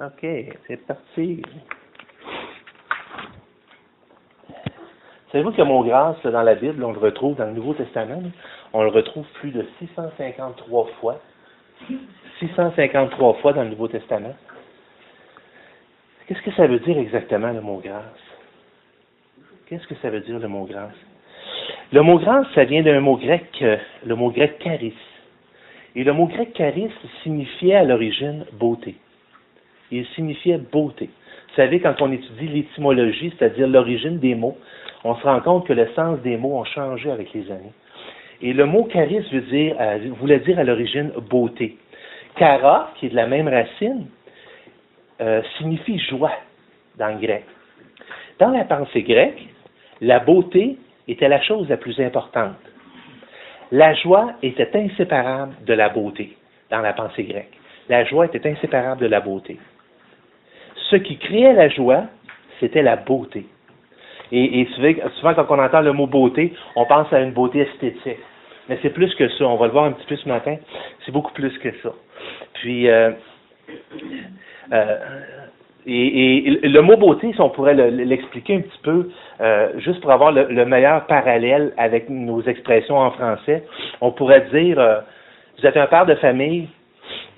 OK, c'est parti. Savez-vous que le mot grâce, dans la Bible, on le retrouve dans le Nouveau Testament, on le retrouve plus de 653 fois. 653 fois dans le Nouveau Testament. Qu'est-ce que ça veut dire exactement, le mot grâce? Qu'est-ce que ça veut dire, le mot grâce? Le mot grâce, ça vient d'un mot grec, le mot grec charis. Et le mot grec charis signifiait à l'origine beauté. Il signifiait beauté. Vous savez, quand on étudie l'étymologie, c'est-à-dire l'origine des mots, on se rend compte que le sens des mots ont changé avec les années. Et le mot charis voulait dire à l'origine beauté. Chara, qui est de la même racine, signifie joie dans le grec. Dans la pensée grecque, la beauté était la chose la plus importante. La joie était inséparable de la beauté dans la pensée grecque. La joie était inséparable de la beauté. Ce qui créait la joie, c'était la beauté. Et souvent, quand on entend le mot beauté, on pense à une beauté esthétique. Mais c'est plus que ça. On va le voir un petit peu ce matin. C'est beaucoup plus que ça. Puis, le mot beauté, si on pourrait l'expliquer un petit peu, juste pour avoir le meilleur parallèle avec nos expressions en français, on pourrait dire, vous êtes un père de famille,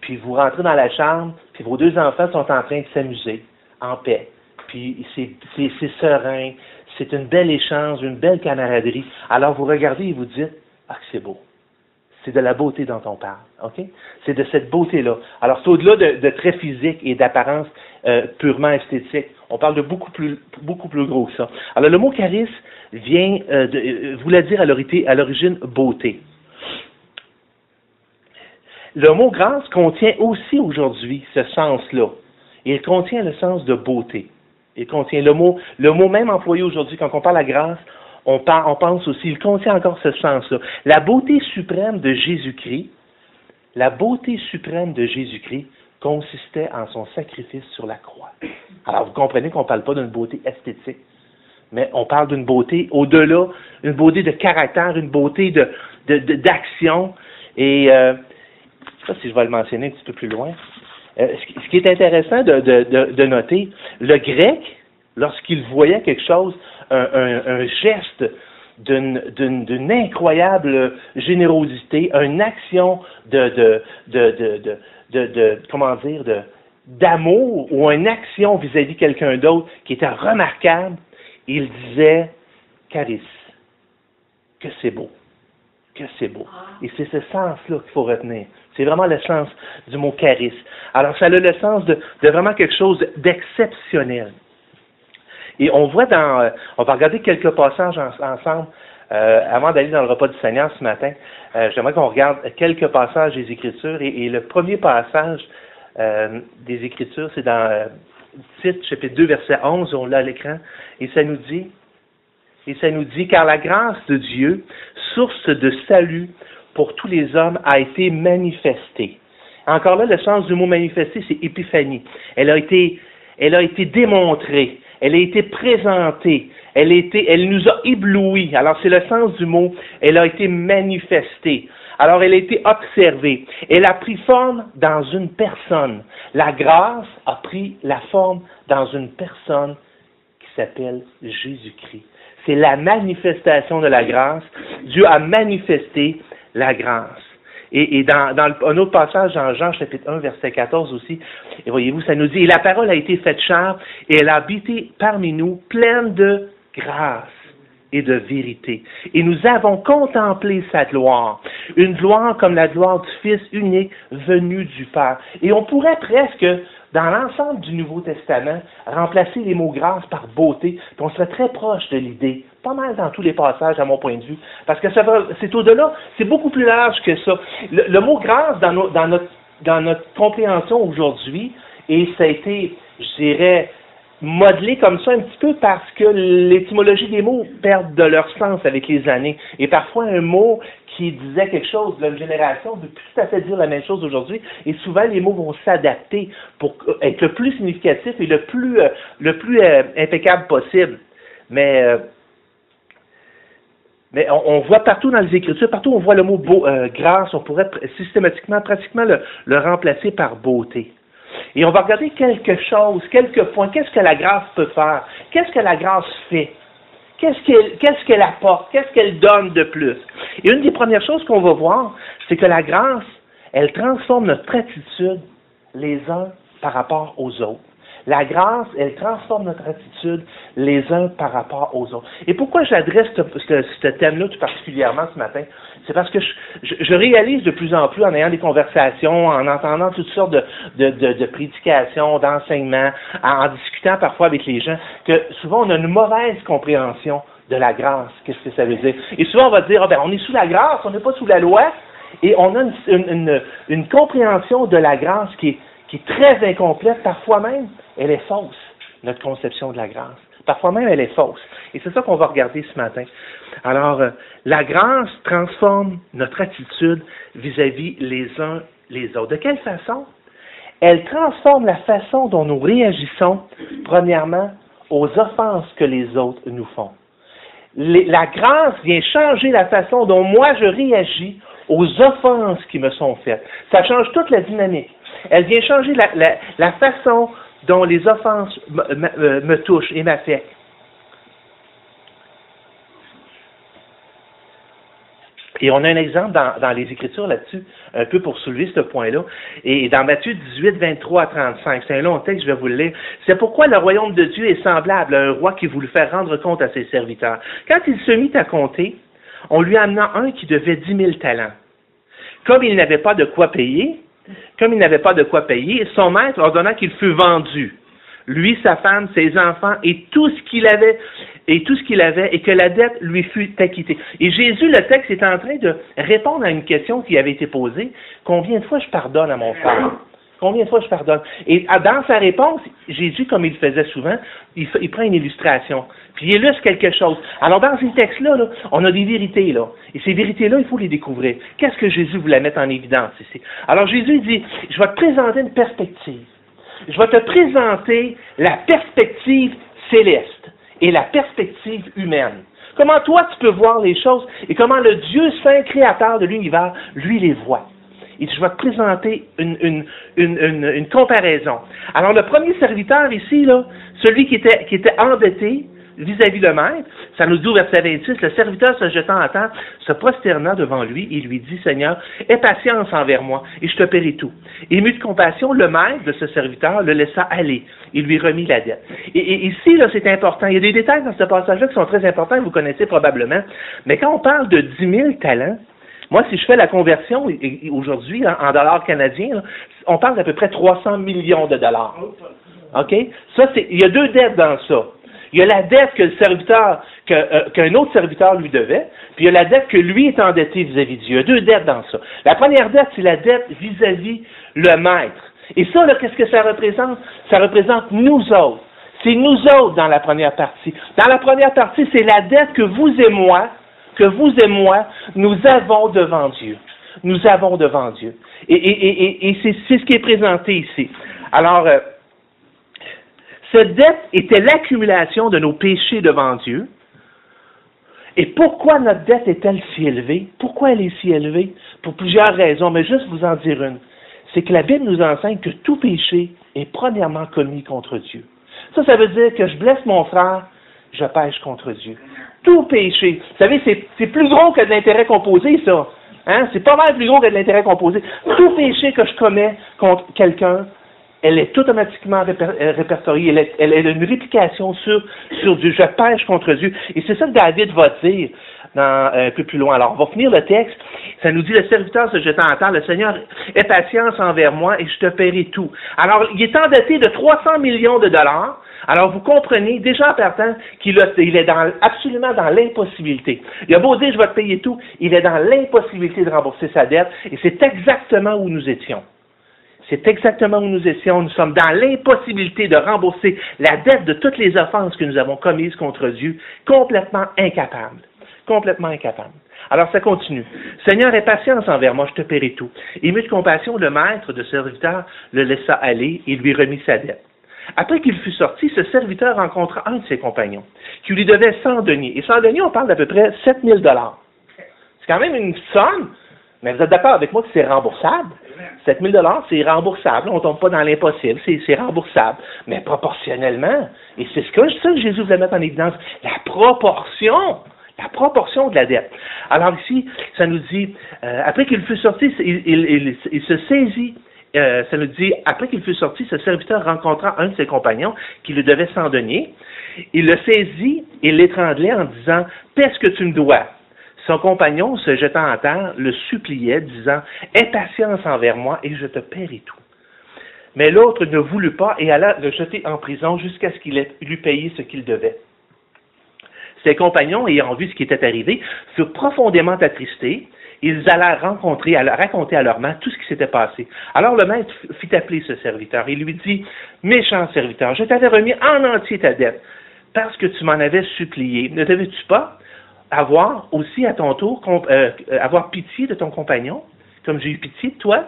puis vous rentrez dans la chambre, puis vos deux enfants sont en train de s'amuser, en paix. Puis c'est serein, c'est une belle échange, une belle camaraderie. Alors vous regardez et vous dites, ah, que c'est beau. C'est de la beauté dont on parle, OK? C'est de cette beauté-là. Alors, c'est au-delà de traits physiques et d'apparence purement esthétique. On parle de beaucoup plus gros que ça. Alors, le mot charis voulait dire à l'origine beauté. Le mot grâce contient aussi aujourd'hui ce sens-là. Il contient le sens de beauté. Il contient le mot même employé aujourd'hui, quand on parle à grâce, on pense aussi, il contient encore ce sens-là. La beauté suprême de Jésus-Christ consistait en son sacrifice sur la croix. Alors, vous comprenez qu'on ne parle pas d'une beauté esthétique, mais on parle d'une beauté au-delà, une beauté de caractère, une beauté d'action. Et ça, si je vais le mentionner un petit peu plus loin, ce qui est intéressant de noter, le grec, lorsqu'il voyait quelque chose, un geste d'une incroyable générosité, une action d'amour ou une action vis-à-vis de quelqu'un d'autre qui était remarquable, il disait charis, que c'est beau, que c'est beau. Et c'est ce sens-là qu'il faut retenir. C'est vraiment le sens du mot charis. Alors, ça a le sens de vraiment quelque chose d'exceptionnel. Et on voit on va regarder quelques passages ensemble, avant d'aller dans le repas du Seigneur ce matin. J'aimerais qu'on regarde quelques passages des Écritures. Et le premier passage des Écritures, c'est dans Tite, chapitre 2, verset 11, on l'a à l'écran. Et ça nous dit, car la grâce de Dieu, source de salut pour tous les hommes, a été manifestée. Encore là, le sens du mot manifesté, c'est épiphanie. Elle a été démontrée. Elle a été présentée, elle nous a éblouis. Alors, c'est le sens du mot, elle a été manifestée. Alors, elle a été observée. Elle a pris forme dans une personne. La grâce a pris la forme dans une personne qui s'appelle Jésus-Christ. C'est la manifestation de la grâce. Dieu a manifesté la grâce. Et dans un autre passage, dans Jean chapitre 1, verset 14 aussi, et voyez-vous, ça nous dit, « Et la parole a été faite chair, et elle a habité parmi nous, pleine de grâce et de vérité. Et nous avons contemplé sa gloire, une gloire comme la gloire du Fils unique venu du Père. » Et on pourrait presque, dans l'ensemble du Nouveau Testament, remplacer les mots grâce par beauté, puis on serait très proche de l'idée, pas mal dans tous les passages à mon point de vue, parce que c'est au-delà, c'est beaucoup plus large que ça. Le mot grâce dans notre compréhension aujourd'hui, et ça a été, je dirais, modelé comme ça un petit peu parce que l'étymologie des mots perd de leur sens avec les années. Et parfois, un mot qui disait quelque chose d'une génération ne peut plus tout à fait dire la même chose aujourd'hui. Et souvent, les mots vont s'adapter pour être le plus significatif et le plus impeccable possible. Mais on voit partout dans les Écritures, partout on voit le mot grâce, on pourrait systématiquement, pratiquement le remplacer par beauté. Et on va regarder quelque chose, quelques points. Qu'est-ce que la grâce peut faire? Qu'est-ce que la grâce fait? Qu'est-ce qu'elle apporte? Qu'est-ce qu'elle donne de plus? Et une des premières choses qu'on va voir, c'est que la grâce, elle transforme notre attitude les uns par rapport aux autres. La grâce, elle transforme notre attitude les uns par rapport aux autres. Et pourquoi j'adresse ce thème-là tout particulièrement ce matin? C'est parce que je réalise de plus en plus en ayant des conversations, en entendant toutes sortes de prédications, d'enseignements, en discutant parfois avec les gens, que souvent on a une mauvaise compréhension de la grâce. Qu'est-ce que ça veut dire? Et souvent on va dire, on est sous la grâce, on n'est pas sous la loi, et on a une compréhension de la grâce qui est très incomplète, parfois même, elle est fausse, notre conception de la grâce. Parfois même, elle est fausse. Et c'est ça qu'on va regarder ce matin. Alors, la grâce transforme notre attitude vis-à-vis les uns les autres. De quelle façon? Elle transforme la façon dont nous réagissons, premièrement, aux offenses que les autres nous font. La grâce vient changer la façon dont moi je réagis aux offenses qui me sont faites. Ça change toute la dynamique. Elle vient changer la façon dont les offenses me touchent et m'affectent. Et on a un exemple dans les Écritures là-dessus, un peu pour soulever ce point-là. Et dans Matthieu 18, 23 à 35, c'est un long texte, je vais vous le lire. C'est pourquoi le royaume de Dieu est semblable à un roi qui voulut faire rendre compte à ses serviteurs. Quand il se mit à compter, on lui amena un qui devait 10 000 talents. Comme il n'avait pas de quoi payer, son maître ordonna qu'il fût vendu, lui, sa femme, ses enfants et tout ce qu'il avait, et que la dette lui fût acquittée. Et Jésus, le texte, est en train de répondre à une question qui avait été posée. Combien de fois je pardonne à mon frère? Combien de fois je pardonne? Et dans sa réponse, Jésus, comme il le faisait souvent, il prend une illustration, puis il illustre quelque chose. Alors dans ces textes-là, on a des vérités, là. Et ces vérités-là, il faut les découvrir. Qu'est-ce que Jésus voulait mettre en évidence ici? Alors Jésus dit, je vais te présenter une perspective. Je vais te présenter la perspective céleste et la perspective humaine. Comment toi tu peux voir les choses et comment le Dieu saint créateur de l'univers, lui, les voit. Et je vais te présenter une comparaison. Alors, le premier serviteur ici, là, celui qui était endetté vis-à-vis le maître, ça nous dit au verset 26, le serviteur se jetant à terre, se prosterna devant lui et lui dit, Seigneur, aie patience envers moi et je te paierai tout. Ému de compassion, le maître de ce serviteur le laissa aller et lui remit la dette. Et ici, là, c'est important. Il y a des détails dans ce passage-là qui sont très importants, vous connaissez probablement. Mais quand on parle de 10 000 talents, moi, si je fais la conversion aujourd'hui en dollars canadiens, là, on parle d'à peu près 300 millions de dollars. OK? Ça, il y a deux dettes dans ça. Il y a la dette que le serviteur, qu'un autre serviteur lui devait, puis il y a la dette que lui est endetté vis-à-vis de Dieu. Il y a deux dettes dans ça. La première dette, c'est la dette vis-à-vis le maître. Et ça, là, qu'est-ce que ça représente? Ça représente nous autres. C'est nous autres dans la première partie. Dans la première partie, c'est la dette que vous et moi, nous avons devant Dieu. Nous avons devant Dieu. Et c'est ce qui est présenté ici. Alors, cette dette était l'accumulation de nos péchés devant Dieu. Et pourquoi notre dette est-elle si élevée? Pourquoi elle est si élevée? Pour plusieurs raisons, mais juste vous en dire une. C'est que la Bible nous enseigne que tout péché est premièrement commis contre Dieu. Ça veut dire que je blesse mon frère, je pêche contre Dieu. Tout péché. Vous savez, c'est plus gros que de l'intérêt composé, ça. Hein? C'est pas mal plus gros que de l'intérêt composé. Tout péché que je commets contre quelqu'un, elle est automatiquement répertoriée. Elle est une réplication sur Dieu. Je pêche contre Dieu. Et c'est ça que David va dire un peu plus loin. Alors, on va finir le texte. Ça nous dit, le serviteur se jetant à terre, le Seigneur ait patience envers moi et je te paierai tout. Alors, il est endetté de 300 millions de dollars. Alors, vous comprenez, déjà en partant, qu'il est absolument dans l'impossibilité. Il a beau dire, je vais te payer tout, il est dans l'impossibilité de rembourser sa dette, et c'est exactement où nous étions. C'est exactement où nous étions. Nous sommes dans l'impossibilité de rembourser la dette de toutes les offenses que nous avons commises contre Dieu, complètement incapables. Complètement incapables. Alors, ça continue. Seigneur, aie patience envers moi, je te paierai tout. Ému de compassion, le maître de serviteur le laissa aller et lui remit sa dette. Après qu'il fut sorti, ce serviteur rencontra un de ses compagnons, qui lui devait 100 deniers. Et 100 deniers, on parle d'à peu près 7 000 $. C'est quand même une somme, Mais vous êtes d'accord avec moi que c'est remboursable? 7 000 $, c'est remboursable. On ne tombe pas dans l'impossible. C'est remboursable. Mais proportionnellement, et c'est ça que Jésus voulait mettre en évidence, la proportion de la dette. Alors ici, ça nous dit, après qu'il fut sorti, il se saisit, ça nous dit, après qu'il fut sorti, ce serviteur rencontra un de ses compagnons qui lui devait 100 deniers. Il le saisit et l'étranglait en disant, « Paie ce que tu me dois. » Son compagnon, se jetant à terre, le suppliait, disant, « Aie patience envers moi et je te paierai tout. » Mais l'autre ne voulut pas et alla le jeter en prison jusqu'à ce qu'il eût payé ce qu'il devait. Ses compagnons, ayant vu ce qui était arrivé, furent profondément attristés. Ils allèrent raconter à leur maître tout ce qui s'était passé. Alors le maître fit appeler ce serviteur et lui dit, « Méchant serviteur, je t'avais remis en entier ta dette, parce que tu m'en avais supplié. Ne devais-tu pas avoir aussi à ton tour avoir pitié de ton compagnon, comme j'ai eu pitié de toi? »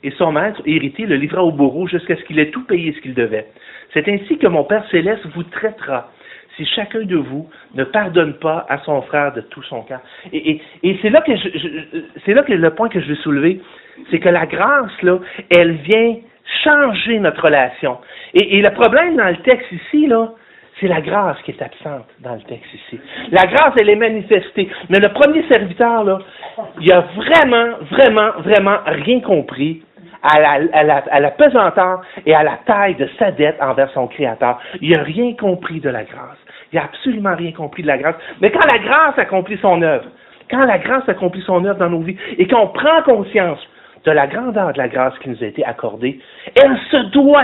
Et son maître, irrité, le livra au bourreau jusqu'à ce qu'il ait tout payé ce qu'il devait. C'est ainsi que mon Père céleste vous traitera, si chacun de vous ne pardonne pas à son frère de tout son cœur. Et c'est là que c'est là que le point que je veux soulever, c'est que la grâce, là, elle vient changer notre relation. Et le problème dans le texte ici, là, c'est la grâce qui est absente dans le texte ici. La grâce, elle est manifestée. Mais le premier serviteur, là, il a vraiment rien compris à la pesanteur et à la taille de sa dette envers son Créateur. Il n'a rien compris de la grâce. Il n'a absolument rien compris de la grâce. Mais quand la grâce accomplit son œuvre, dans nos vies, et qu'on prend conscience de la grandeur de la grâce qui nous a été accordée, elle se doit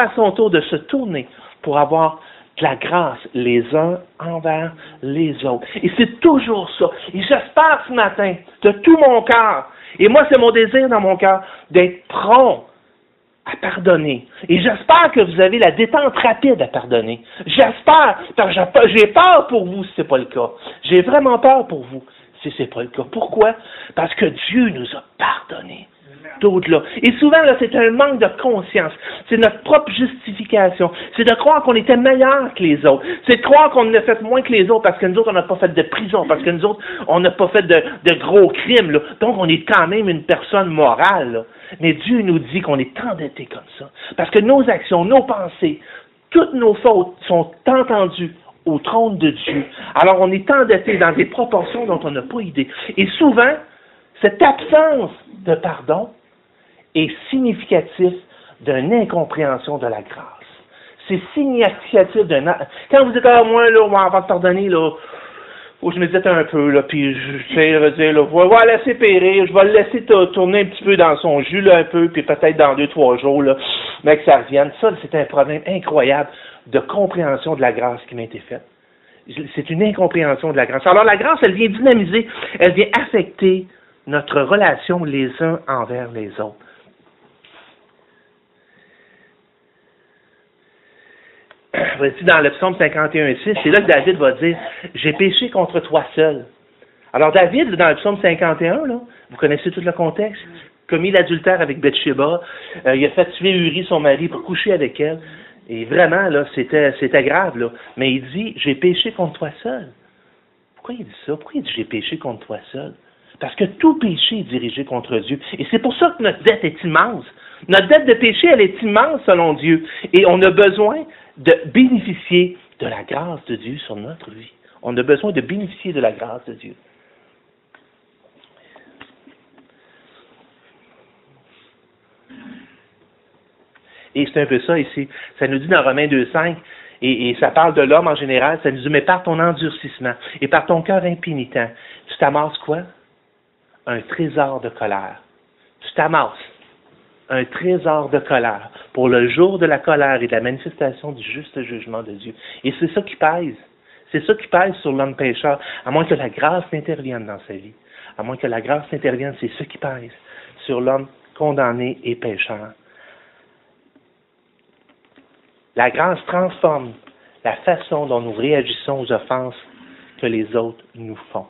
à son tour de se tourner pour avoir de la grâce les uns envers les autres. Et c'est toujours ça. Et j'espère ce matin, de tout mon cœur, et moi c'est mon désir dans mon cœur, d'être prompt à pardonner. Et j'espère que vous avez la détente rapide à pardonner. J'espère, parce que j'ai peur pour vous si ce n'est pas le cas. J'ai vraiment peur pour vous si ce n'est pas le cas. Pourquoi? Parce que Dieu nous a pardonné. D'au-delà. Et souvent, là, c'est un manque de conscience. C'est notre propre justification. C'est de croire qu'on était meilleur que les autres. C'est de croire qu'on en a fait moins que les autres parce que nous autres, on n'a pas fait de prison, parce que nous autres, on n'a pas fait de gros crimes. Là. Donc, on est quand même une personne morale. Là. Mais Dieu nous dit qu'on est endetté comme ça. Parce que nos actions, nos pensées, toutes nos fautes sont entendues au trône de Dieu. Alors, on est endetté dans des proportions dont on n'a pas idée. Et souvent, cette absence de pardon est significatif d'une incompréhension de la grâce. C'est significatif quand vous dites, moi, là, avant de pardonner, là, où je médite un peu, là, puis je vais dire, là, je vais le laisser périr, je vais le laisser tourner un petit peu dans son jus, là, un peu, puis peut-être dans 2-3 jours, là, mais que ça revienne. Ça, c'est un problème incroyable de compréhension de la grâce qui m'a été faite. C'est une incompréhension de la grâce. Alors, la grâce, elle vient dynamiser, elle vient affecter notre relation les uns envers les autres. Voici dans le psaume 51:6, c'est là que David va dire « J'ai péché contre toi seul ». Alors David, dans le psaume 51, là, vous connaissez tout le contexte, commis l'adultère avec Bathsheba, il a fait tuer Uri, son mari, pour coucher avec elle. Et vraiment, là, c'était grave, là. Mais il dit « J'ai péché contre toi seul ». Pourquoi il dit ça? Pourquoi il dit « J'ai péché contre toi seul ». Parce que tout péché est dirigé contre Dieu. Et c'est pour ça que notre dette est immense. Notre dette de péché, elle est immense selon Dieu. Et on a besoin de bénéficier de la grâce de Dieu sur notre vie. On a besoin de bénéficier de la grâce de Dieu. Et c'est un peu ça ici. Ça nous dit dans Romains 2:5, et ça parle de l'homme en général, ça nous dit, mais par ton endurcissement et par ton cœur impénitent, tu t'amasses quoi? Un trésor de colère. Tu t'amasses un trésor de colère pour le jour de la colère et de la manifestation du juste jugement de Dieu. Et c'est ça qui pèse. C'est ça qui pèse sur l'homme pécheur, à moins que la grâce n'intervienne dans sa vie. À moins que la grâce n'intervienne, c'est ce qui pèse sur l'homme condamné et pécheur. La grâce transforme la façon dont nous réagissons aux offenses que les autres nous font.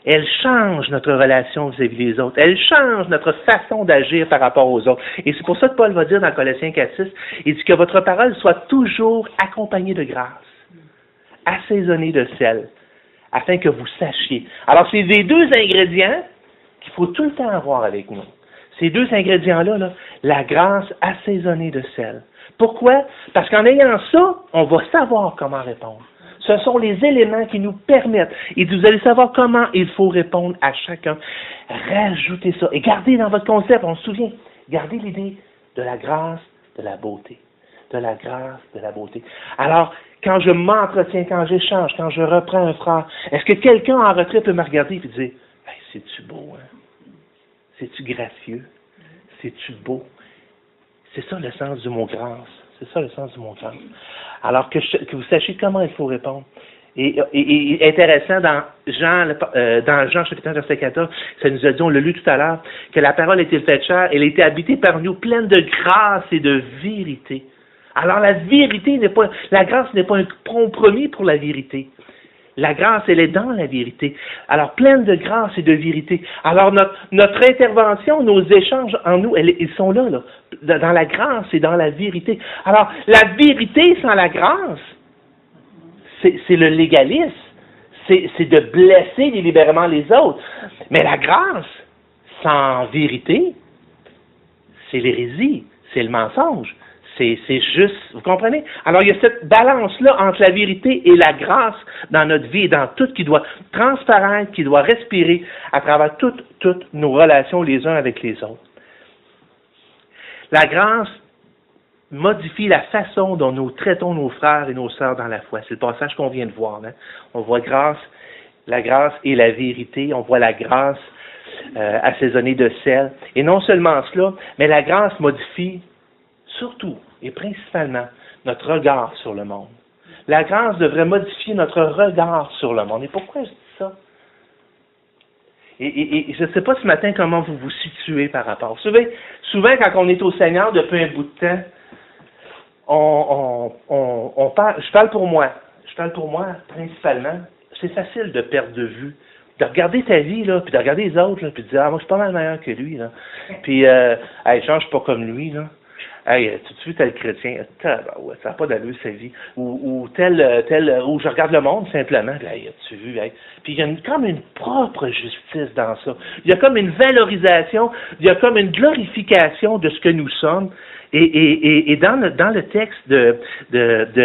elle change notre relation vis-à-vis des autres. Elle change notre façon d'agir par rapport aux autres. Et c'est pour ça que Paul va dire dans Colossiens 4:6, il dit que votre parole soit toujours accompagnée de grâce, assaisonnée de sel, afin que vous sachiez. Alors, c'est les deux ingrédients qu'il faut tout le temps avoir avec nous. Ces deux ingrédients-là, là, la grâce assaisonnée de sel. Pourquoi? Parce qu'en ayant ça, on va savoir comment répondre. Ce sont les éléments qui nous permettent. Et vous allez savoir comment il faut répondre à chacun. Rajoutez ça. Et gardez dans votre concept, on se souvient, gardez l'idée de la grâce, de la beauté. De la grâce, de la beauté. Alors, quand je m'entretiens, quand j'échange, quand je reprends un frère, est-ce que quelqu'un en retrait peut me regarder et dire hey, « C'est-tu beau, hein? C'est-tu gracieux? C'est-tu beau? » C'est ça le sens du mot grâce. C'est ça le sens du mot grâce. Alors que vous sachiez comment il faut répondre. Et intéressant, dans Jean chapitre 1, verset 14, ça nous a dit, on l'a lu tout à l'heure, que la parole a été faite chair, elle a été habitée par nous, pleine de grâce et de vérité. Alors la grâce n'est pas un compromis pour la vérité. La grâce, elle est dans la vérité. Alors, pleine de grâce et de vérité. Alors, notre intervention, nos échanges en nous, ils sont là, dans la grâce et dans la vérité. Alors, la vérité sans la grâce, c'est le légalisme. C'est de blesser délibérément les autres. Mais la grâce sans vérité, c'est l'hérésie, c'est le mensonge. C'est juste, vous comprenez? Alors, il y a cette balance-là entre la vérité et la grâce dans notre vie, dans tout qui doit transparaître, qui doit respirer à travers toutes nos relations les uns avec les autres. La grâce modifie la façon dont nous traitons nos frères et nos sœurs dans la foi. C'est le passage qu'on vient de voir. Hein? On voit la grâce et la vérité. On voit la grâce assaisonnée de sel. Et non seulement cela, mais la grâce modifie surtout et principalement notre regard sur le monde. La grâce devrait modifier notre regard sur le monde. Et pourquoi je dis ça? Et je ne sais pas ce matin comment vous vous situez par rapport. Souvent quand on est au Seigneur depuis un bout de temps, on parle, je parle pour moi principalement, c'est facile de perdre de vue, de regarder ta vie, là, puis de regarder les autres, là, puis de dire, moi je suis pas mal meilleur que lui, là. Puis, hey, change pas comme lui, là. Hey, tu vu tel chrétien, ça n'a pas d'allure sa vie. Ou tel, où je regarde le monde simplement, hey, as-tu vu, hey. Puis il y a comme une propre justice dans ça. Il y a comme une valorisation, il y a comme une glorification de ce que nous sommes. Et dans le texte de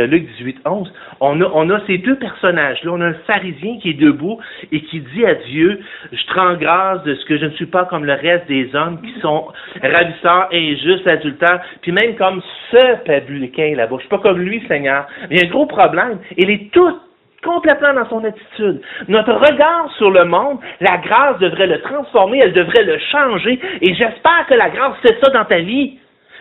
Luc 18:11, on a ces deux personnages-là. On a un pharisien qui est debout et qui dit à Dieu, je te rends grâce de ce que je ne suis pas comme le reste des hommes qui sont ravisseurs, injustes, adultères, puis même comme ce publicain là-bas. Je suis pas comme lui, Seigneur. Mais il y a un gros problème. Il est tout complètement dans son attitude. Notre regard sur le monde, la grâce devrait le transformer, elle devrait le changer. Et j'espère que la grâce fait ça dans ta vie.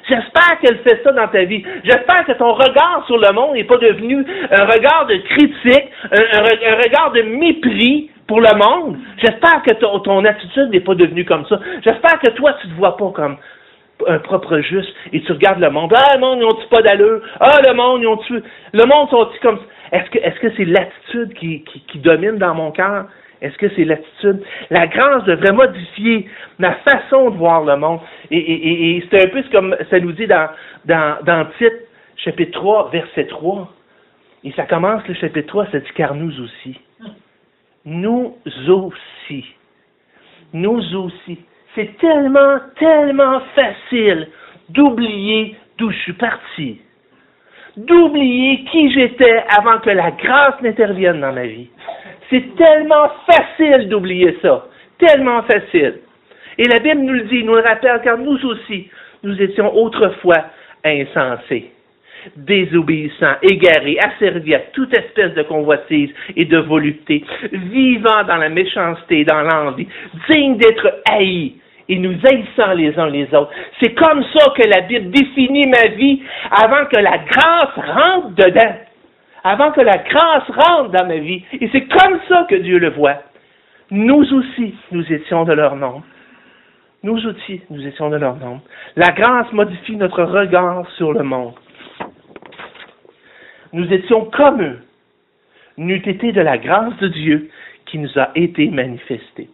J'espère qu'elle fait ça dans ta vie. J'espère que ton regard sur le monde n'est pas devenu un regard de critique, un regard de mépris pour le monde. J'espère que ton attitude n'est pas devenue comme ça. J'espère que toi, tu ne te vois pas comme un propre juste et tu regardes le monde. Ah, le monde, ils ont-tu pas d'allure? Ah, le monde, ils ont-tu... Le monde, sont-ils comme... Est-ce que c'est l'attitude qui domine dans mon cœur? Est-ce que c'est l'attitude? La grâce devrait modifier ma façon de voir le monde. Et c'est un peu comme ça nous dit dans Tite, chapitre 3, verset 3. Et ça commence le chapitre 3, ça dit « car nous aussi ». Nous aussi. Nous aussi. C'est tellement, tellement facile d'oublier d'où je suis parti. D'oublier qui j'étais avant que la grâce n'intervienne dans ma vie. C'est tellement facile d'oublier ça. Tellement facile. Et la Bible nous le dit, nous le rappelle, car nous aussi, nous étions autrefois insensés, désobéissants, égarés, asservis à toute espèce de convoitise et de volupté, vivant dans la méchanceté, dans l'envie, dignes d'être haïs, et nous haïssant les uns les autres. C'est comme ça que la Bible définit ma vie avant que la grâce rentre dedans. Avant que la grâce rentre dans ma vie. Et c'est comme ça que Dieu le voit. Nous aussi, nous étions de leur nombre. Nous aussi, nous étions de leur nombre. La grâce modifie notre regard sur le monde. Nous étions comme eux. N'eût été de la grâce de Dieu qui qui nous a été manifesté.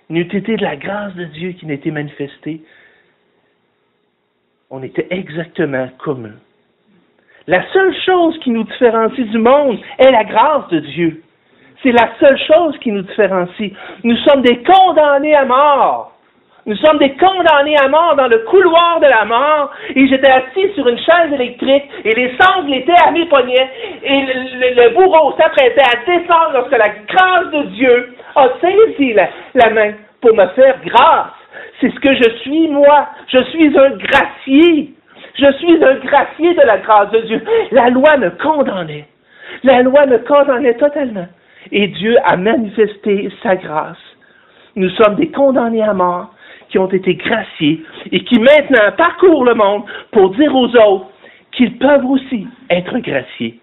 N'eût été de la grâce de Dieu qui n'a été manifestée, on était exactement comme eux. La seule chose qui nous différencie du monde est la grâce de Dieu. C'est la seule chose qui nous différencie. Nous sommes des condamnés à mort. Nous sommes des condamnés à mort dans le couloir de la mort. Et j'étais assis sur une chaise électrique et les sangles étaient à mes poignets. Et le bourreau s'apprêtait à descendre lorsque la grâce de Dieu a saisi la main pour me faire grâce. C'est ce que je suis, moi. Je suis un gracié. Je suis un gracié de la grâce de Dieu. La loi me condamnait. La loi me condamnait totalement. Et Dieu a manifesté sa grâce. Nous sommes des condamnés à mort qui ont été graciés et qui maintenant parcourent le monde pour dire aux autres qu'ils peuvent aussi être graciés.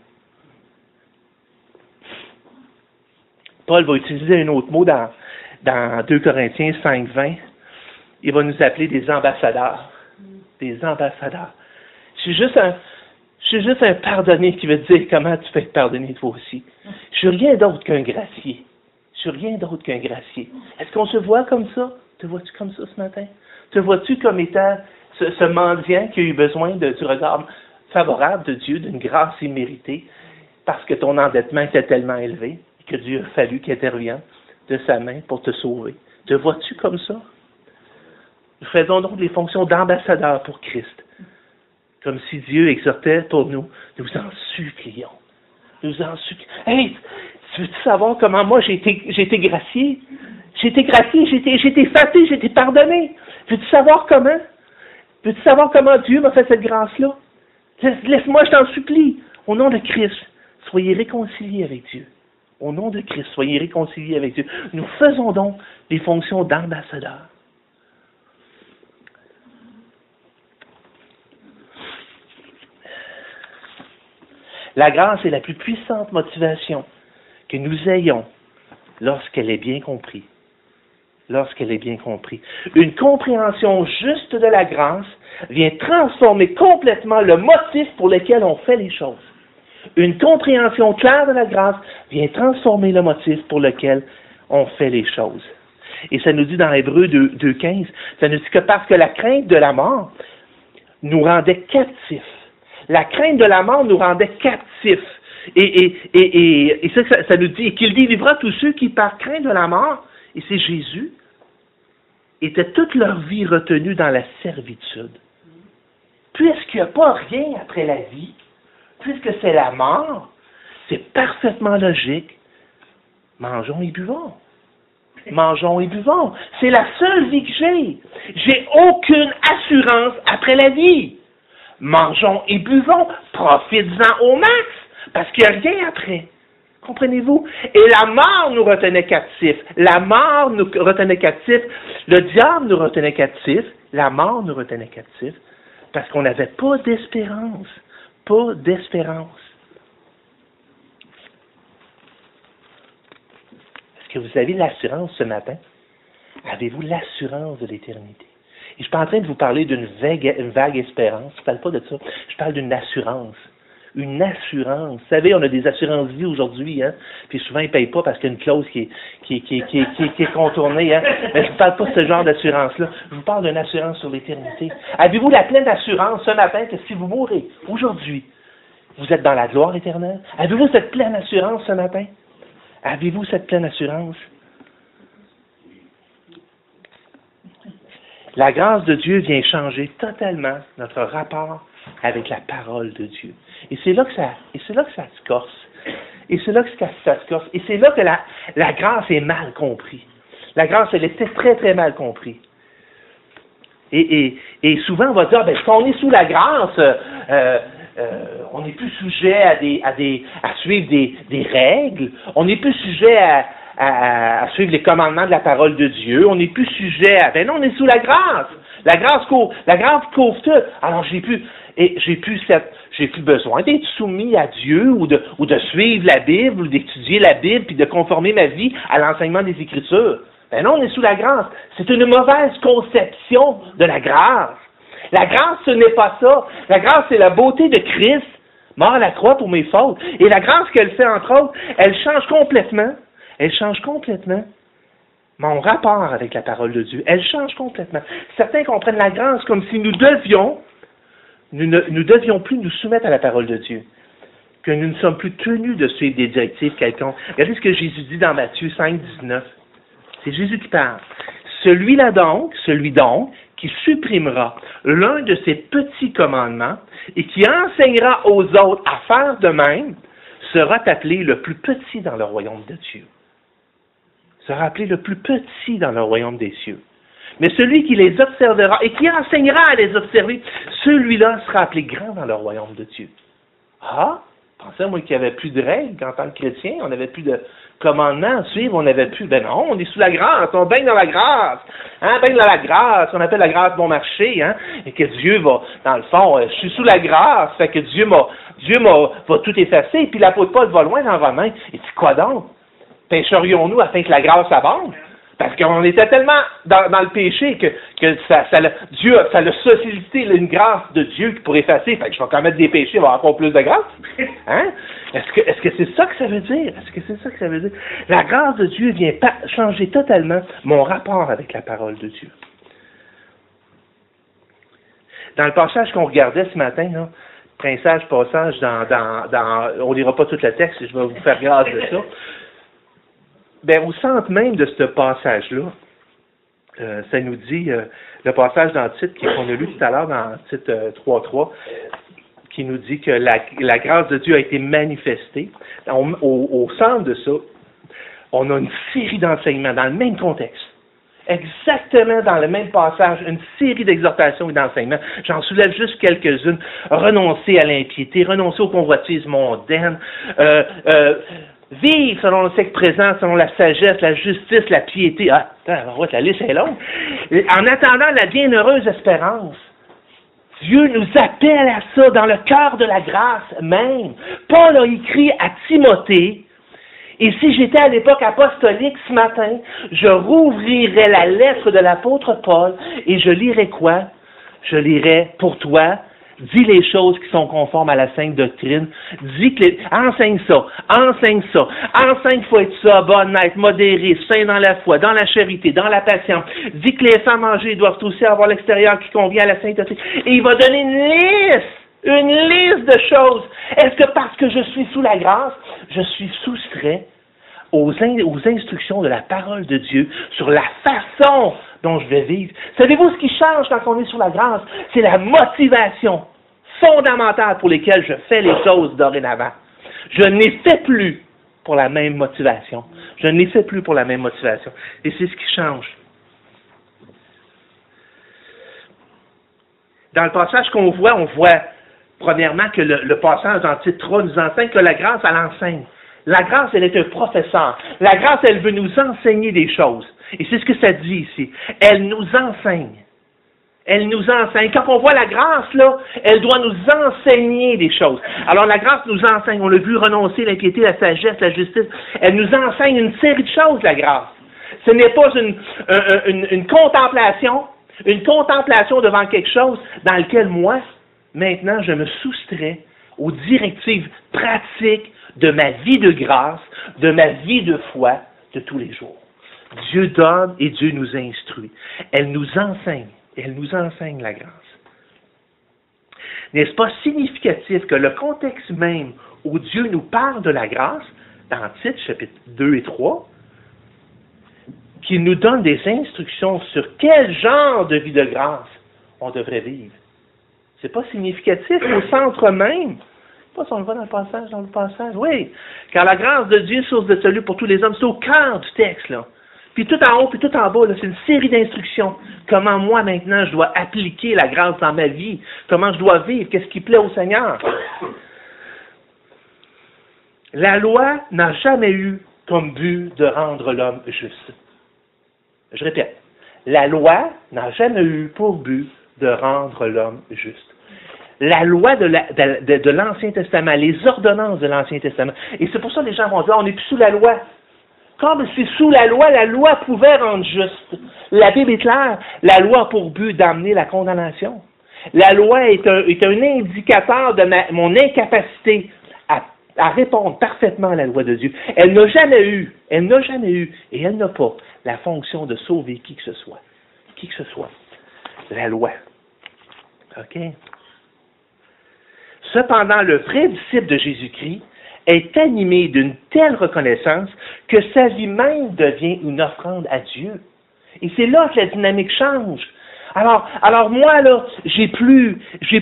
Paul va utiliser un autre mot dans 2 Corinthiens 5:20. Il va nous appeler des ambassadeurs. Des ambassadeurs. Je suis juste un pardonné qui veut dire comment tu peux être pardonné toi aussi. Je suis rien d'autre qu'un gracié. Je suis rien d'autre qu'un gracié. Est-ce qu'on se voit comme ça? Te vois-tu comme ça ce matin? Te vois-tu comme étant ce mendiant qui a eu besoin du regard favorable de Dieu, d'une grâce imméritée, parce que ton endettement était tellement élevé que Dieu a fallu qu'il intervienne de sa main pour te sauver? Te vois-tu comme ça? Nous faisons donc les fonctions d'ambassadeurs pour Christ. Comme si Dieu exhortait pour nous, nous en supplions. Nous en supplions. Hey, tu veux-tu savoir comment moi j'ai été gracié? J'ai été gracié, j'ai été effacé, j'ai été pardonné. Veux-tu savoir comment? Veux-tu savoir comment Dieu m'a fait cette grâce-là? Laisse-moi, je t'en supplie. Au nom de Christ, soyez réconciliés avec Dieu. Au nom de Christ, soyez réconciliés avec Dieu. Nous faisons donc les fonctions d'ambassadeurs. La grâce est la plus puissante motivation que nous ayons lorsqu'elle est bien comprise. Lorsqu'elle est bien comprise. Une compréhension juste de la grâce vient transformer complètement le motif pour lequel on fait les choses. Une compréhension claire de la grâce vient transformer le motif pour lequel on fait les choses. Et ça nous dit dans Hébreux 2:15, ça nous dit que parce que la crainte de la mort nous rendait captifs. La crainte de la mort nous rendait captifs. Et ça nous dit qu'il délivrera tous ceux qui, par crainte de la mort, et c'est Jésus, étaient toute leur vie retenus dans la servitude. Puisqu'il n'y a pas rien après la vie, puisque c'est la mort, c'est parfaitement logique. Mangeons et buvons. Mangeons et buvons. C'est la seule vie que j'ai. J'ai aucune assurance après la vie. Mangeons et buvons, profites-en au max, parce qu'il n'y a rien après. Comprenez-vous? Et la mort nous retenait captifs. La mort nous retenait captifs. Le diable nous retenait captifs. La mort nous retenait captifs, parce qu'on n'avait pas d'espérance. Pas d'espérance. Est-ce que vous avez l'assurance ce matin? Avez-vous l'assurance de l'éternité? Et je ne suis pas en train de vous parler d'une vague espérance. Je ne parle pas de ça. Je parle d'une assurance. Une assurance. Vous savez, on a des assurances vie aujourd'hui, hein? Puis souvent, ils ne payent pas parce qu'il y a une clause qui est contournée, hein? Mais je ne vous parle pas de ce genre d'assurance-là. Je vous parle d'une assurance sur l'éternité. Avez-vous la pleine assurance ce matin que si vous mourrez aujourd'hui, vous êtes dans la gloire éternelle? Avez-vous cette pleine assurance ce matin? Avez-vous cette pleine assurance? La grâce de Dieu vient changer totalement notre rapport avec la parole de Dieu. Et c'est là que ça se corse. Et c'est là que ça se corse. Et c'est là que la grâce est mal comprise. La grâce, elle était très, très mal comprise. Et souvent, on va dire, si on est sous la grâce, on n'est plus sujet à suivre des règles. On n'est plus sujet à suivre les commandements de la parole de Dieu. On n'est plus sujet à... non, on est sous la grâce. La grâce couvre tout. Alors, j'ai plus besoin d'être soumis à Dieu ou de suivre la Bible ou d'étudier la Bible puis de conformer ma vie à l'enseignement des Écritures. Non, on est sous la grâce. C'est une mauvaise conception de la grâce. La grâce, ce n'est pas ça. La grâce, c'est la beauté de Christ, mort à la croix pour mes fautes. Et la grâce qu'elle fait, entre autres, elle change complètement Elle change complètement mon rapport avec la parole de Dieu. Elle change complètement. Certains comprennent la grâce comme si nous devions plus nous soumettre à la parole de Dieu, que nous ne sommes plus tenus de suivre des directives quelconques. Regardez ce que Jésus dit dans Matthieu 5, 19. C'est Jésus qui parle. Celui donc, qui supprimera l'un de ces petits commandements et qui enseignera aux autres à faire de même, sera appelé le plus petit dans le royaume de Dieu. Sera appelé le plus petit dans le royaume des cieux. Mais celui qui les observera et qui enseignera à les observer, celui-là sera appelé grand dans le royaume de Dieu. Ah, je pensais moi qu'il n'y avait plus de règles en tant que chrétien, on n'avait plus de commandements à suivre, on n'avait plus. Ben non, on est sous la grâce, on baigne dans la grâce. Hein, baigne dans la grâce, on appelle la grâce bon marché, hein, et que Dieu va, dans le fond, je suis sous la grâce, fait que Dieu va tout effacer, et puis l'apôtre Paul va loin dans Romains. Il dit quoi donc? Pécherions-nous afin que la grâce abonde? Parce qu'on était tellement dans le péché que Dieu a sollicité une grâce de Dieu pour effacer. Fait que je vais commettre des péchés, il va y avoir encore plus de grâce. Hein? Est-ce que c'est ça que ça veut dire? Est-ce que c'est ça que ça veut dire? La grâce de Dieu vient changer totalement mon rapport avec la parole de Dieu. Dans le passage qu'on regardait ce matin, là, passage, on ne lira pas tout le texte, je vais vous faire grâce de ça. Ben, au centre même de ce passage-là, ça nous dit, le passage dans le titre qu'on a lu tout à l'heure dans le titre 3.3, qui nous dit que la grâce de Dieu a été manifestée. Au centre de ça, on a une série d'enseignements dans le même contexte. Exactement dans le même passage, une série d'exhortations et d'enseignements. J'en soulève juste quelques-unes. Renoncer à l'impiété, renoncer aux convoitises mondaines, vivre selon le sexe présent, selon la sagesse, la justice, la piété. Ah, la liste est longue. En attendant la bienheureuse espérance, Dieu nous appelle à ça dans le cœur de la grâce même. Paul a écrit à Timothée, et si j'étais à l'époque apostolique ce matin, je rouvrirais la lettre de l'apôtre Paul et je lirais quoi? Je lirais pour toi. Dis les choses qui sont conformes à la sainte doctrine. Enseigne ça. Enseigne qu'il faut être sobre, honnête, modéré, saint dans la foi, dans la charité, dans la patience. Dis que les femmes âgées doivent aussi avoir l'extérieur qui convient à la sainteté. Et il va donner une liste de choses. Est-ce que parce que je suis sous la grâce, je suis soustrait aux instructions de la parole de Dieu sur la façon dont je vais vivre? Savez-vous ce qui change quand on est sous la grâce? C'est la motivation fondamentale pour laquelle je fais les choses dorénavant. Je n'ai fait plus pour la même motivation. Je n'ai fait plus pour la même motivation. Et c'est ce qui change. Dans le passage qu'on voit, on voit premièrement que le passage dans le titre 3 nous enseigne que la grâce, elle enseigne. La grâce, elle est un professeur. La grâce, elle veut nous enseigner des choses. Et c'est ce que ça dit ici. Elle nous enseigne. Elle nous enseigne. Quand on voit la grâce, là, elle doit nous enseigner des choses. Alors, la grâce nous enseigne. On l'a vu renoncer l'impiété, la sagesse, la justice. Elle nous enseigne une série de choses, la grâce. Ce n'est pas une contemplation devant quelque chose dans lequel moi, maintenant, je me soustrais aux directives pratiques de ma vie de grâce, de ma vie de foi de tous les jours. Dieu donne et Dieu nous instruit. Elle nous enseigne la grâce. N'est-ce pas significatif que le contexte même où Dieu nous parle de la grâce, dans Tite, chapitre 2 et 3, qu'il nous donne des instructions sur quel genre de vie de grâce on devrait vivre? C'est pas significatif au centre même. Pas si on le voit dans le passage. Oui, car la grâce de Dieu, source de salut pour tous les hommes, c'est au cœur du texte, là. Puis tout en haut, puis tout en bas, là, c'est une série d'instructions. Comment moi, maintenant, je dois appliquer la grâce dans ma vie. Comment je dois vivre. Qu'est-ce qui plaît au Seigneur. La loi n'a jamais eu comme but de rendre l'homme juste. Je répète. La loi n'a jamais eu pour but de rendre l'homme juste. La loi de l'Ancien Testament, les ordonnances de l'Ancien Testament. Et c'est pour ça que les gens vont dire, on n'est plus sous la loi. Comme c'est sous la loi pouvait rendre juste. La Bible est claire, la loi a pour but d'amener la condamnation. La loi est un indicateur de mon incapacité à répondre parfaitement à la loi de Dieu. Elle n'a jamais eu, et elle n'a pas la fonction de sauver qui que ce soit. Qui que ce soit. La loi. OK? Cependant, le vrai disciple de Jésus-Christ est animé d'une telle reconnaissance que sa vie même devient une offrande à Dieu. Et c'est là que la dynamique change. Alors moi, là, j'ai plus,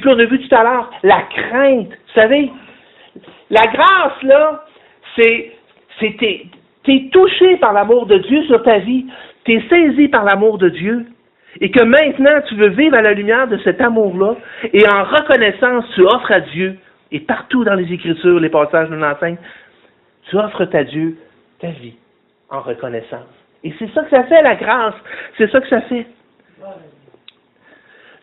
on a vu tout à l'heure, la crainte. Vous savez, la grâce, là, t'es touché par l'amour de Dieu sur ta vie, t'es saisi par l'amour de Dieu, et que maintenant, tu veux vivre à la lumière de cet amour-là, et en reconnaissance, tu offres à Dieu, et partout dans les Écritures, les passages nous l'enseignent, tu offres à Dieu ta vie en reconnaissance. Et c'est ça que ça fait, la grâce. C'est ça que ça fait.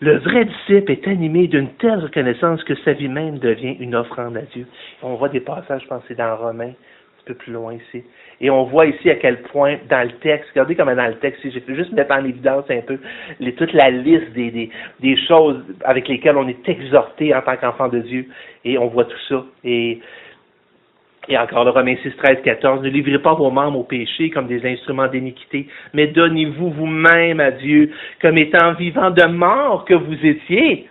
Le vrai disciple est animé d'une telle reconnaissance que sa vie même devient une offrande à Dieu. On voit des passages, je pense, c'est dans Romains, un petit peu plus loin ici. Et on voit ici à quel point, dans le texte, regardez comme dans le texte, j'ai fait juste mettre en évidence un peu toute la liste des choses avec lesquelles on est exhorté en tant qu'enfant de Dieu. Et on voit tout ça. Et encore le Romains 6, 13, 14, ne livrez pas vos membres au péché comme des instruments d'iniquité, mais donnez-vous vous-même à Dieu comme étant vivants de mort que vous étiez,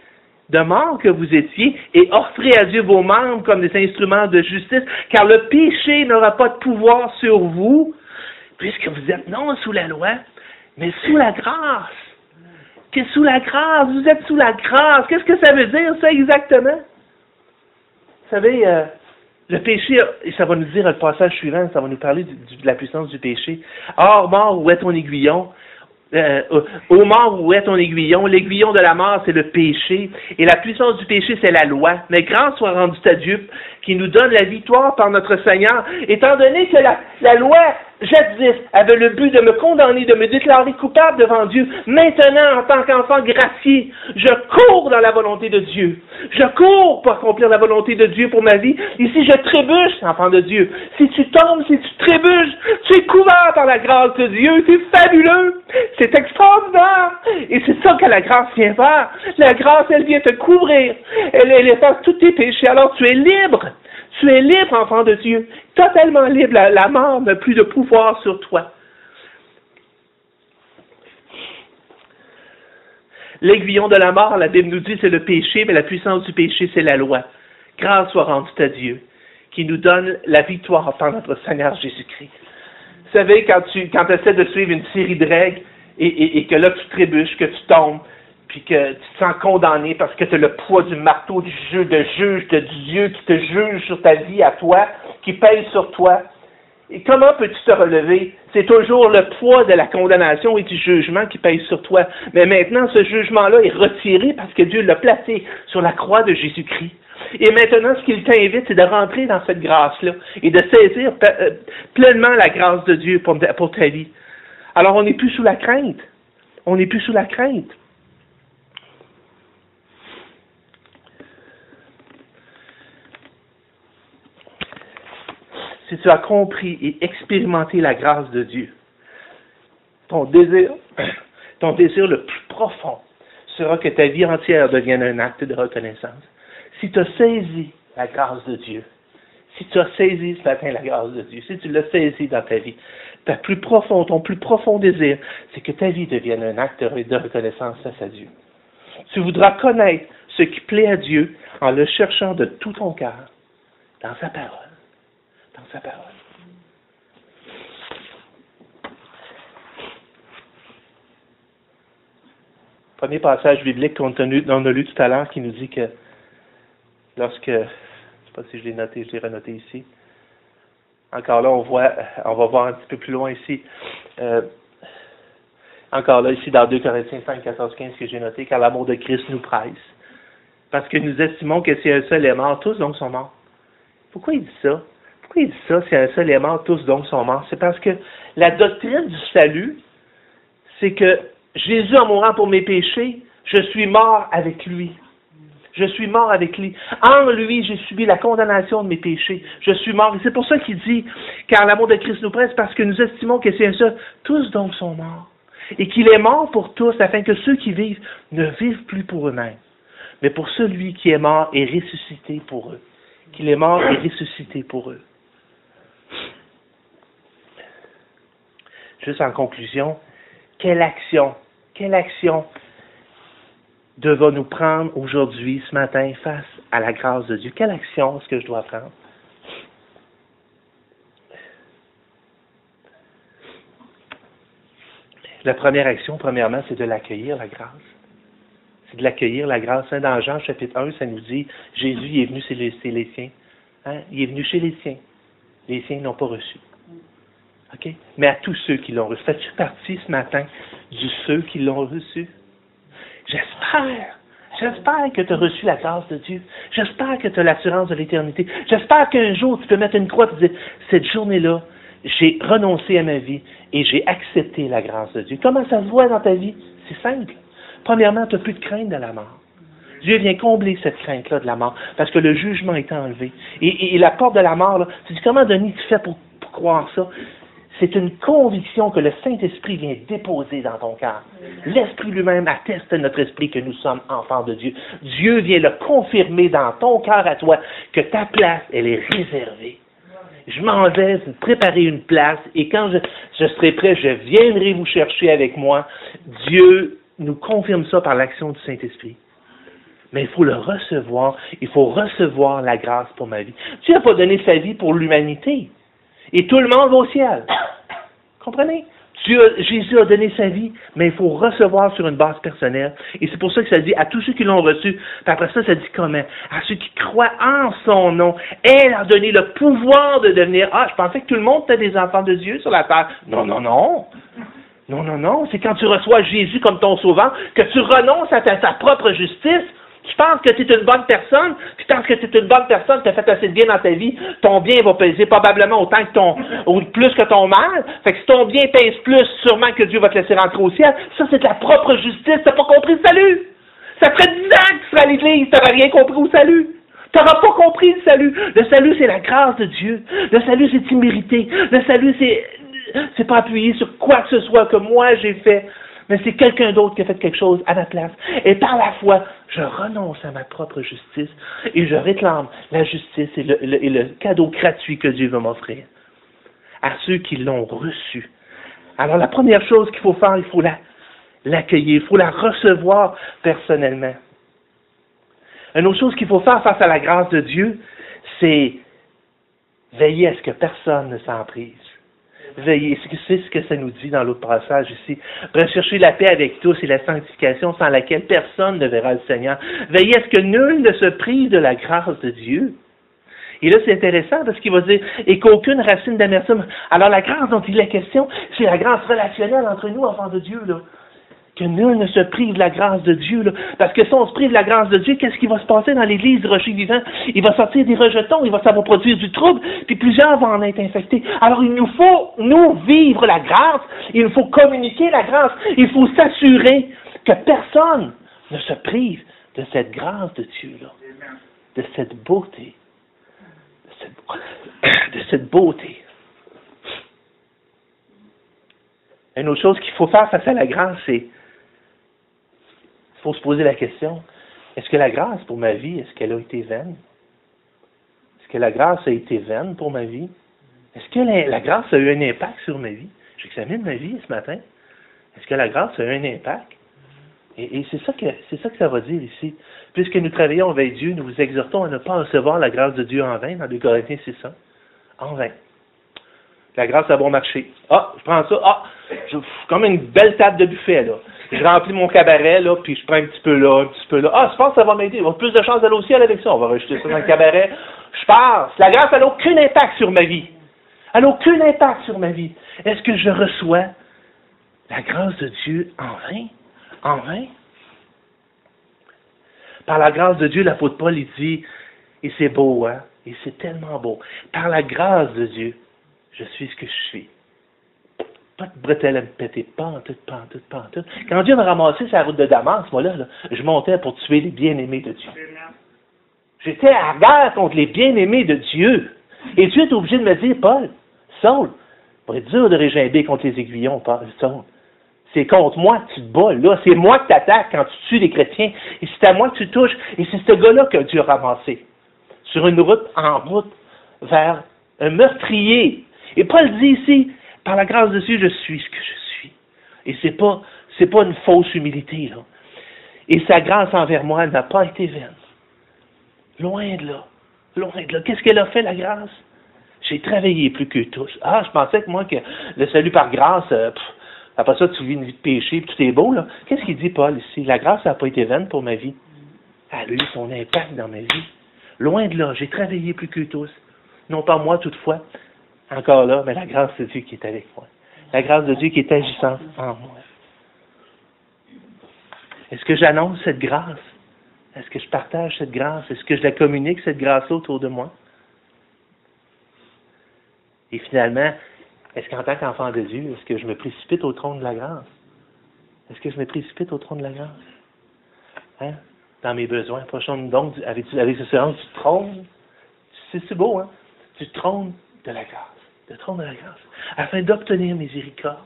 et offrez à Dieu vos membres comme des instruments de justice, car le péché n'aura pas de pouvoir sur vous, puisque vous êtes non sous la loi, mais sous la grâce. Que sous la grâce, vous êtes sous la grâce. Qu'est-ce que ça veut dire, ça, exactement? Vous savez, le péché, et ça va nous dire le passage suivant, ça va nous parler de la puissance du péché. Or, mort, où est ton aiguillon? Ô mort, où est ton aiguillon? L'aiguillon de la mort, c'est le péché. Et la puissance du péché, c'est la loi. Mais grâce soit rendue à Dieu, qui nous donne la victoire par notre Seigneur. Étant donné que la loi, jadis, avait le but de me condamner, de me déclarer coupable devant Dieu, maintenant, en tant qu'enfant gracié, je cours dans la volonté de Dieu. Je cours pour accomplir la volonté de Dieu pour ma vie. Et si je trébuche, enfant de Dieu, si tu tombes, si tu trébuches, tu es couvert par la grâce de Dieu. C'est fabuleux. C'est extraordinaire. Et c'est ça que la grâce vient faire. La grâce, elle vient te couvrir. Elle efface tous tes péchés. Alors tu es libre. Tu es libre, enfant de Dieu. Totalement libre. La mort n'a plus de pouvoir sur toi. L'aiguillon de la mort, la Bible nous dit, c'est le péché, mais la puissance du péché, c'est la loi. Grâce soit rendue à Dieu, qui nous donne la victoire par notre Seigneur Jésus-Christ. Vous savez, quand tu essaies de suivre une série de règles, et que là, tu trébuches, que tu tombes, puis que tu te sens condamné parce que tu as le poids du marteau du juge de Dieu qui te juge sur ta vie à toi, qui pèse sur toi. Et comment peux-tu te relever? C'est toujours le poids de la condamnation et du jugement qui pèse sur toi. Mais maintenant, ce jugement-là est retiré parce que Dieu l'a placé sur la croix de Jésus-Christ. Et maintenant, ce qu'il t'invite, c'est de rentrer dans cette grâce-là et de saisir pleinement la grâce de Dieu pour ta vie. Alors, on n'est plus sous la crainte. On n'est plus sous la crainte. Si tu as compris et expérimenté la grâce de Dieu, ton désir le plus profond sera que ta vie entière devienne un acte de reconnaissance. Si tu as saisi la grâce de Dieu, si tu as saisi ce matin la grâce de Dieu, si tu l'as saisi dans ta vie, ton plus profond désir, c'est que ta vie devienne un acte de reconnaissance face à Dieu. Tu voudras connaître ce qui plaît à Dieu en le cherchant de tout ton cœur, dans sa parole. Dans sa parole. Premier passage biblique qu'on a lu tout à l'heure qui nous dit que lorsque, je ne sais pas si je l'ai noté, je l'ai renoté ici. Encore là, on va voir un petit peu plus loin ici. Encore là, ici dans 2 Corinthiens 5, 14, 15 que j'ai noté, car l'amour de Christ nous presse. Parce que nous estimons que si un seul est mort, tous donc sont morts. Pourquoi il dit ça? Pourquoi il dit ça, si un seul est mort, tous donc sont morts? C'est parce que la doctrine du salut, c'est que Jésus, en mourant pour mes péchés, je suis mort avec lui. Je suis mort avec lui. En lui, j'ai subi la condamnation de mes péchés. Je suis mort. Et c'est pour ça qu'il dit, car l'amour de Christ nous presse, parce que nous estimons que c'est un seul, tous donc sont morts. Et qu'il est mort pour tous, afin que ceux qui vivent ne vivent plus pour eux-mêmes, mais pour celui qui est mort et ressuscité pour eux. qu'il est mort et ressuscité pour eux. Juste en conclusion, quelle action devons-nous prendre aujourd'hui, ce matin, face à la grâce de Dieu? Quelle action est-ce que je dois prendre? La première action, premièrement, c'est de l'accueillir, la grâce. C'est de l'accueillir, la grâce. Hein, dans Jean, chapitre 1, ça nous dit, Jésus est venu chez les siens. Hein? Il est venu chez les siens. Les siens n'ont pas reçu. OK? Mais à tous ceux qui l'ont reçu. Fais-tu partie ce matin de ceux qui l'ont reçu? J'espère que tu as reçu la grâce de Dieu. J'espère que tu as l'assurance de l'éternité. J'espère qu'un jour, tu peux mettre une croix et te dire, cette journée-là, j'ai renoncé à ma vie et j'ai accepté la grâce de Dieu. Comment ça se voit dans ta vie? C'est simple. Premièrement, tu n'as plus de crainte de la mort. Dieu vient combler cette crainte-là de la mort parce que le jugement est enlevé. Et la porte de la mort, là, tu dis, comment, Denis, tu fais pour croire ça? C'est une conviction que le Saint-Esprit vient déposer dans ton cœur. L'Esprit lui-même atteste à notre esprit que nous sommes enfants de Dieu. Dieu vient le confirmer dans ton cœur à toi que ta place, elle est réservée. Je m'en vais préparer une place et quand je serai prêt, je viendrai vous chercher avec moi. Dieu nous confirme ça par l'action du Saint-Esprit. Mais il faut le recevoir. Il faut recevoir la grâce pour ma vie. Dieu n'a pas donné sa vie pour l'humanité. Et tout le monde va au ciel. Comprenez? Jésus a donné sa vie, mais il faut recevoir sur une base personnelle. Et c'est pour ça que ça dit à tous ceux qui l'ont reçu. Puis après ça dit comment? À ceux qui croient en son nom. Elle a donné le pouvoir de devenir... Ah, je pensais que tout le monde était des enfants de Dieu sur la terre. Non, non, non. Non, non, non. C'est quand tu reçois Jésus comme ton sauveur que tu renonces à ta propre justice. Tu penses que tu es une bonne personne, tu penses que tu es une bonne personne, tu as fait assez de bien dans ta vie, ton bien va peser probablement autant que ou plus que ton mal. Fait que si ton bien pèse plus, sûrement que Dieu va te laisser rentrer au ciel. Ça, c'est de la propre justice, tu n'as pas compris le salut. Ça ferait 10 ans que tu serais à l'église, tu n'aurais rien compris au salut. Tu n'auras pas compris le salut. Le salut, c'est la grâce de Dieu. Le salut, c'est immérité. Le salut, c'est pas appuyé sur quoi que ce soit que moi j'ai fait. Mais c'est quelqu'un d'autre qui a fait quelque chose à ma place. Et par la foi, je renonce à ma propre justice et je réclame la justice et le cadeau gratuit que Dieu veut m'offrir à ceux qui l'ont reçu. Alors la première chose qu'il faut faire, il faut l'accueillir, il faut la recevoir personnellement. Une autre chose qu'il faut faire face à la grâce de Dieu, c'est veiller à ce que personne ne s'en prise. Veillez, c'est ce que ça nous dit dans l'autre passage ici. Recherchez la paix avec tous et la sanctification sans laquelle personne ne verra le Seigneur. Veillez à ce que nul ne se prive de la grâce de Dieu. Et là, c'est intéressant parce qu'il va dire, et qu'aucune racine d'amertume. Alors, la grâce dont il est question, c'est la grâce relationnelle entre nous, enfants de Dieu, là. Que nul ne se prive de la grâce de Dieu, là. Parce que si on se prive de la grâce de Dieu, qu'est-ce qui va se passer dans l'église du rocher vivant? Il va sortir des rejetons, ça va produire du trouble, puis plusieurs vont en être infectés. Alors il nous faut, nous, vivre la grâce, il nous faut communiquer la grâce, il faut s'assurer que personne ne se prive de cette grâce de Dieu, là. De cette beauté. De cette beauté. Une autre chose qu'il faut faire face à la grâce, c'est il faut se poser la question, est-ce que la grâce pour ma vie, est-ce qu'elle a été vaine? Est-ce que la grâce a été vaine pour ma vie? Est-ce que la grâce a eu un impact sur ma vie? J'examine ma vie ce matin. Est-ce que la grâce a eu un impact? Et c'est ça que ça va dire ici. Puisque nous travaillons avec Dieu, nous vous exhortons à ne pas recevoir la grâce de Dieu en vain, dans 2 Corinthiens 6:1. En vain. La grâce a bon marché. Ah, je prends ça. Ah, comme une belle table de buffet, là. Je remplis mon cabaret, là, puis je prends un petit peu là, un petit peu là. Ah, je pense que ça va m'aider. Il va plus de chance d'aller au ciel avec ça. On va rajouter ça dans le cabaret. Je pense. La grâce, elle n'a aucun impact sur ma vie. Elle n'a aucun impact sur ma vie. Est-ce que je reçois la grâce de Dieu en vain? En vain? Par la grâce de Dieu, l'apôtre Paul, il dit, et c'est beau, hein? Et c'est tellement beau. Par la grâce de Dieu, je suis ce que je suis. Pas de bretelles à me péter, pas en tout. Quand Dieu m'a ramassé sur la route de Damas, moi là, je montais pour tuer les bien-aimés de Dieu. J'étais à guerre contre les bien-aimés de Dieu. Et Dieu est obligé de me dire, Paul, Saul, pour être dur de régimber contre les aiguillons, Paul, Saul, c'est contre moi que tu te bats, là. C'est moi que tu attaques quand tu tues les chrétiens. Et c'est à moi que tu touches. Et c'est ce gars-là que Dieu a ramassé. sur une route, en route, vers un meurtrier. Et Paul dit ici, par la grâce de Dieu, je suis ce que je suis. Et c'est pas une fausse humilité, là. Et sa grâce envers moi, elle n'a pas été vaine. Loin de là. Loin de là. Qu'est-ce qu'elle a fait, la grâce? J'ai travaillé plus que tous. Ah, je pensais que moi, que le salut par grâce, après ça, tu vis une vie de péché, puis tout est beau, là. Qu'est-ce qu'il dit, Paul, ici? La grâce n'a pas été vaine pour ma vie. Elle a eu son impact dans ma vie. Loin de là, j'ai travaillé plus que tous. Non pas moi, toutefois, encore là, mais la grâce de Dieu qui est avec moi. La grâce de Dieu qui est agissante en moi. Est-ce que j'annonce cette grâce? Est-ce que je partage cette grâce? Est-ce que je la communique, cette grâce-là, autour de moi? Et finalement, est-ce qu'en tant qu'enfant de Dieu, est-ce que je me précipite au trône de la grâce? Est-ce que je me précipite au trône de la grâce? Hein? Dans mes besoins. Prochaine donc, avec ce silence du trône, c'est beau, hein? Du trône de la grâce. Le trône de la grâce. Afin d'obtenir miséricorde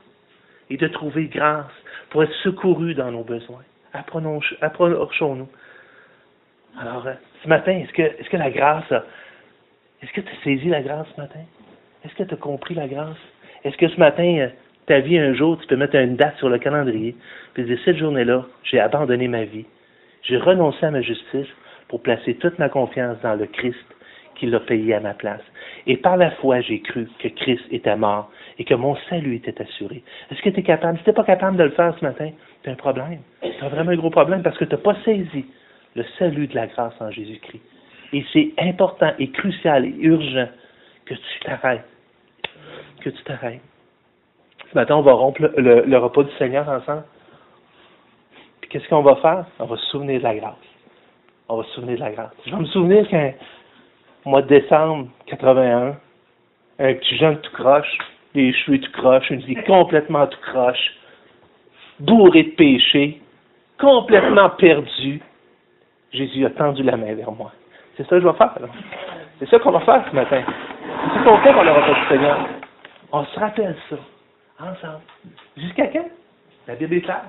et de trouver grâce pour être secourus dans nos besoins. Approchons-nous. Alors, ce matin, est-ce que la grâce, est-ce que tu as saisi la grâce ce matin? Est-ce que tu as compris la grâce? Est-ce que ce matin, ta vie, un jour, tu peux mettre une date sur le calendrier, puis dire, cette journée-là, j'ai abandonné ma vie. J'ai renoncé à ma justice pour placer toute ma confiance dans le Christ qui l'a payé à ma place. Et par la foi, j'ai cru que Christ était mort et que mon salut était assuré. Est-ce que tu es capable? Si tu n'es pas capable de le faire ce matin, tu as un problème. Tu as vraiment un gros problème parce que tu n'as pas saisi le salut de la grâce en Jésus-Christ. Et c'est important et crucial et urgent que tu t'arrêtes. Que tu t'arrêtes. Ce matin, on va rompre le repas du Seigneur ensemble. Puis qu'est-ce qu'on va faire? On va se souvenir de la grâce. On va se souvenir de la grâce. Je vais me souvenir qu'un mois de décembre 81, un petit jeune tout croche, les cheveux tout croche, une vie complètement tout croche, bourré de péché, complètement perdu, Jésus a tendu la main vers moi. C'est ça que je vais faire. Là. C'est ça qu'on va faire ce matin. C'est ça qu'on fait pour le repas du Seigneur. On se rappelle ça, ensemble. Jusqu'à quand? La Bible est claire.